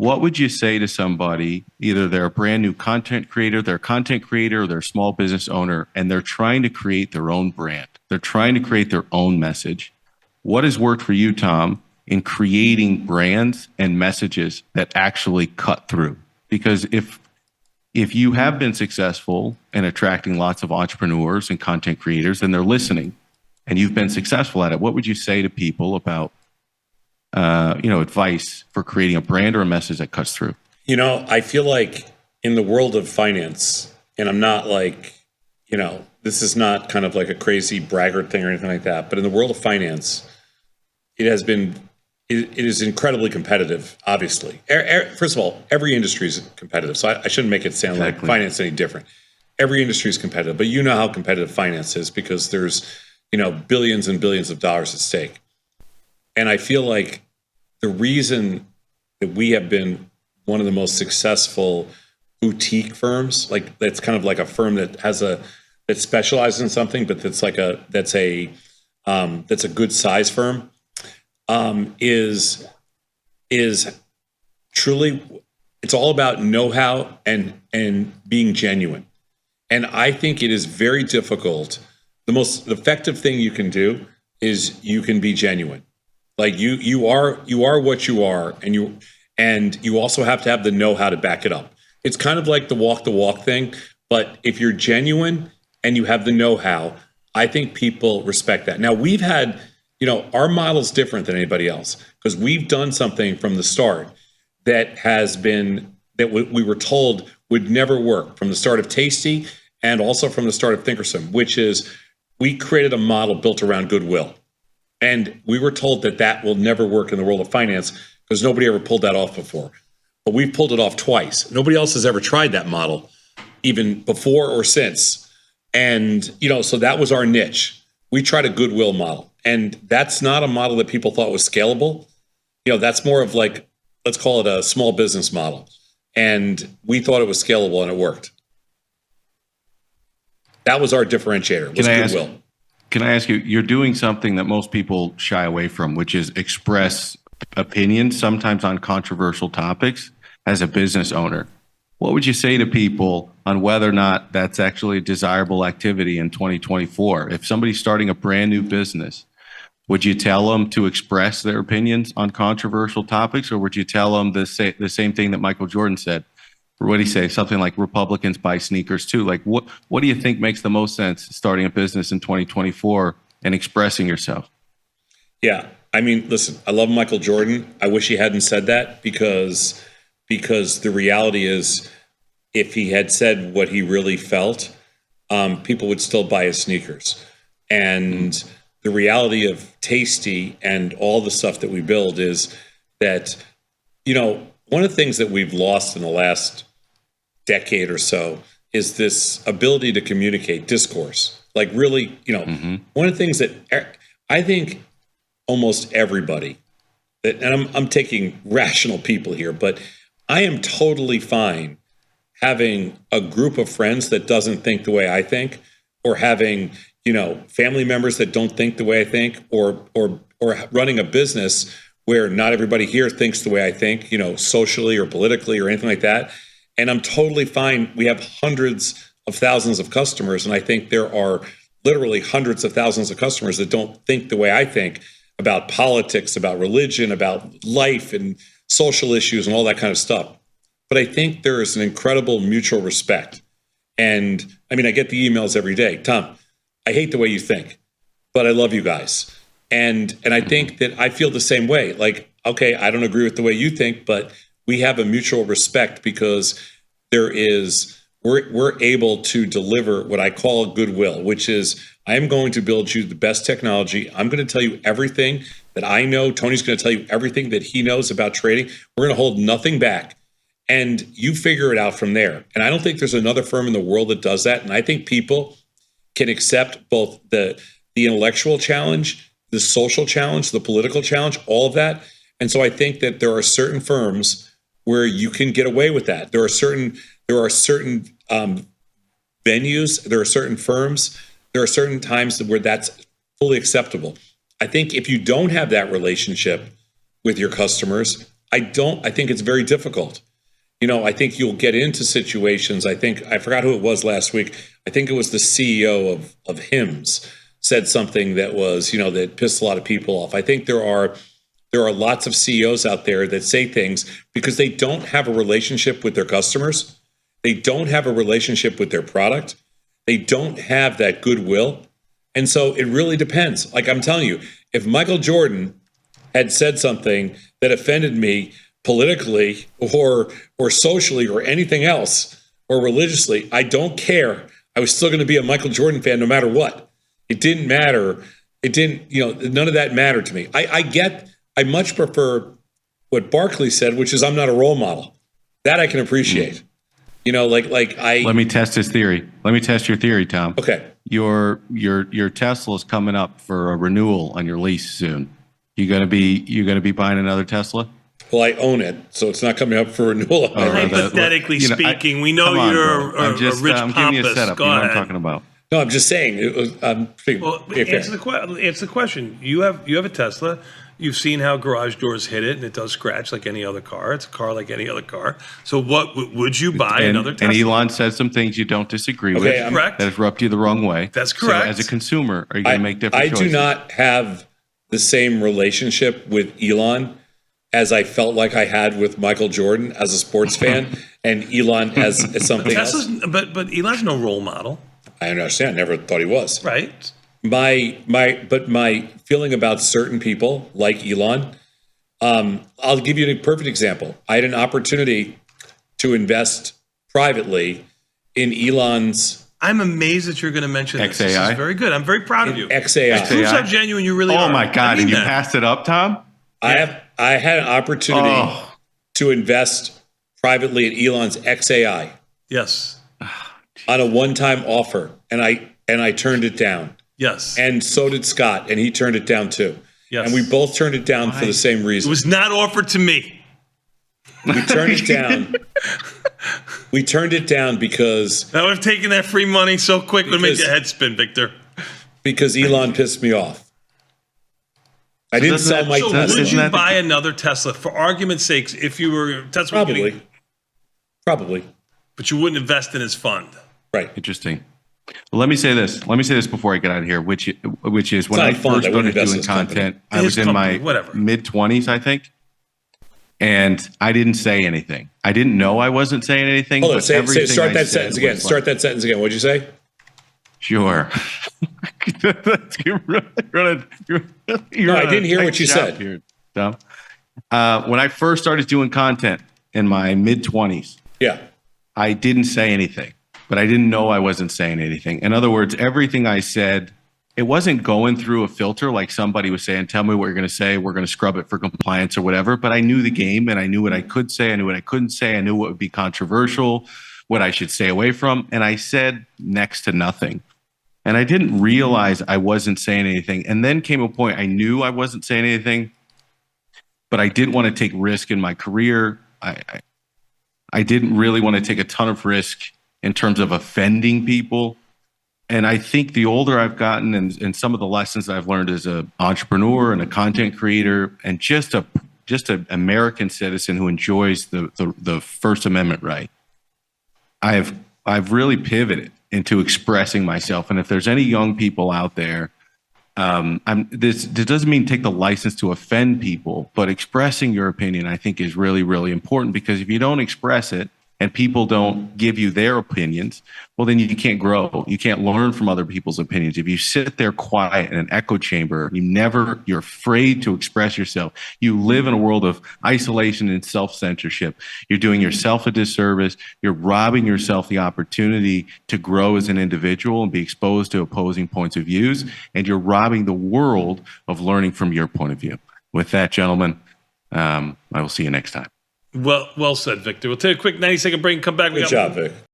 what would you say to somebody, either they're a brand new content creator, they're a content creator, or they're a small business owner, and they're trying to create their own brand. They're trying to create their own message. What has worked for you, Tom, in creating brands and messages that actually cut through? Because if you have been successful in attracting lots of entrepreneurs and content creators and they're listening and you've been successful at it, what would you say to people about advice for creating a brand or a message that cuts through? I feel like in the world of finance, and I'm not like, this is not kind of like a crazy braggart thing or anything like that, but in the world of finance, it is incredibly competitive, obviously. First of all, every industry is competitive, so I shouldn't make it sound like finance any different. Every industry is competitive, but you know how competitive finance is because there's, billions and billions of dollars at stake. And I feel like the reason that we have been one of the most successful boutique firms, like that's kind of like a firm that specializes in something, but that's a good size firm, is truly, it's all about know-how and being genuine. And I think it is very difficult. The most effective thing you can do is you can be genuine. Like you are what you are, and you also have to have the know-how to back it up. It's kind of like the walk thing, but if you're genuine and you have the know-how, I think people respect that. Now we've had, our model's different than anybody else because we've done something from the start that we were told would never work from the start of Tasty and also from the start of Thinkorswim, which is we created a model built around goodwill. And we were told that will never work in the world of finance because nobody ever pulled that off before. But we've pulled it off twice. Nobody else has ever tried that model, even before or since. And, so that was our niche. We tried a goodwill model. And that's not a model that people thought was scalable. That's more of like, let's call it a small business model. And we thought it was scalable and it worked. That was our differentiator, was goodwill. Can I ask you, you're doing something that most people shy away from, which is express opinions, sometimes on controversial topics as a business owner. What would you say to people on whether or not that's actually a desirable activity in 2024? If somebody's starting a brand new business, would you tell them to express their opinions on controversial topics, or would you tell them the same thing that Michael Jordan said? Or what did he say? Something like Republicans buy sneakers too. Like what do you think makes the most sense starting a business in 2024 and expressing yourself? Yeah. I mean, listen, I love Michael Jordan. I wish he hadn't said that because the reality is if he had said what he really felt, people would still buy his sneakers. And the reality of Tasty and all the stuff that we build is that, one of the things that we've lost in the last decade or so is this ability to communicate discourse. Like really, one of the things that I think almost everybody, and I'm taking rational people here, but I am totally fine having a group of friends that doesn't think the way I think, or having, family members that don't think the way I think, or running a business where not everybody here thinks the way I think, socially or politically or anything like that. And I'm totally fine. We have hundreds of thousands of customers, and I think there are literally hundreds of thousands of customers that don't think the way I think about politics, about religion, about life and social issues and all that kind of stuff. But I think there is an incredible mutual respect. And I mean, I get the emails every day. Tom, I hate the way you think, but I love you guys. And I think that I feel the same way. Like, okay, I don't agree with the way you think, but we have a mutual respect because we're able to deliver what I call goodwill, which is I am going to build you the best technology. I'm going to tell you everything that I know. Tony's going to tell you everything that he knows about trading. We're going to hold nothing back. And you figure it out from there. And I don't think there's another firm in the world that does that. And I think people can accept both the intellectual challenge, the social challenge, the political challenge, all of that. And so I think that there are certain firms where you can get away with that. There are certain venues, there are certain firms, there are certain times where that's fully acceptable. I think if you don't have that relationship with your customers, I think it's very difficult. I think you'll get into situations. I forgot who it was last week. I think it was the CEO of Hims said something that was, that pissed a lot of people off. I think there are lots of CEOs out there that say things because they don't have a relationship with their customers. They don't have a relationship with their product. They don't have that goodwill. And so it really depends. Like I'm telling you, if Michael Jordan had said something that offended me politically or socially or anything else or religiously, I don't care. I was still going to be a Michael Jordan fan no matter what. It didn't matter. It didn't, none of that mattered to me. I much prefer what Barkley said, which is I'm not a role model. That I can appreciate. Let me test his theory. Let me test your theory, Tom. Okay. Your Tesla's coming up for a renewal on your lease soon. You gonna be buying another Tesla? Well, I own it, so it's not coming up for renewal. Hypothetically speaking, we know you're a rich I'm giving you a pompous. setup. Go You know what ahead. I'm talking about. No, I'm just saying. Answer the question. You have a Tesla. You've seen how garage doors hit it, and it does scratch like any other car. It's a car like any other car. So, what would you buy another Tesla? And Elon said some things you don't disagree with. correct. That have rubbed you the wrong way. That's correct. So as a consumer, are you going to make different choices? I do not have the same relationship with Elon as I felt like I had with Michael Jordan as a sports fan, and Elon as something else. But Elon's no role model, I understand. I never thought he was. right? But my feeling about certain people like Elon, I'll give you a perfect example. I had an opportunity to invest privately in Elon's I'm amazed that you're going to mention this. This XAI? is very good. I'm very proud of you. XAI. Proves how genuine you really are. Oh my God! I mean And you that. passed it up, Tom? I had an opportunity Oh. to invest privately in Elon's XAI Yes. on a one-time offer, and I turned it down. Yes. And so did Scott, and he turned it down too. Yes. And we both turned it down for the same It reason. was not offered to me. We turned it down. We turned it down because I would have taken that free money so quick it would make Because- your head spin, Victor. Elon pissed me off. I didn't doesn't sell that my So Tesla- would Tesla. isn't you that the- buy another Tesla for argument's sake if you were Tesla? Probably. But you wouldn't invest in his fund. Right. Interesting. Well, let me say this. Let me say this before I get out of here, which is when not I a fund. first I wouldn't started invest in doing his company. content, I His was in company, my whatever. mid-20s, I think, and I didn't say anything. I didn't know I wasn't saying anything. Hold on. but Start everything I that said sentence again. was Start that sentence again. What'd you say? Sure. You're No, I didn't hear what you said. Here, Tom. When I first started doing content in my mid-20s, Yeah. I didn't say anything, but I didn't know I wasn't saying anything. In other words, everything I said, it wasn't going through a filter like somebody was saying, tell me what you're going to say. We're going to scrub it for compliance or whatever. But I knew the game and I knew what I could say. I knew what I couldn't say. I knew what would be controversial, what I should stay away from. And I said next to nothing. And I didn't realize I wasn't saying anything. And then came a point I knew I wasn't saying anything, but I didn't want to take risk in my career. I didn't really want to take a ton of risk in terms of offending people. And I think the older I've gotten and some of the lessons that I've learned as an entrepreneur and a content creator and just an American citizen who enjoys the First Amendment right, I've really pivoted into expressing myself. And if there's any young people out there, this doesn't mean take the license to offend people, but expressing your opinion, I think, is really, really important, because if you don't express it and people don't give you their opinions, well, then you can't grow. You can't learn from other people's opinions. If you sit there quiet in an echo chamber, you're afraid to express yourself. You live in a world of isolation and self-censorship. You're doing yourself a disservice. You're robbing yourself the opportunity to grow as an individual and be exposed to opposing points of views. And you're robbing the world of learning from your point of view. With that, gentlemen, I will see you next time. Well said, Victor. We'll take a quick 90-second break and come back. Good job, Vic.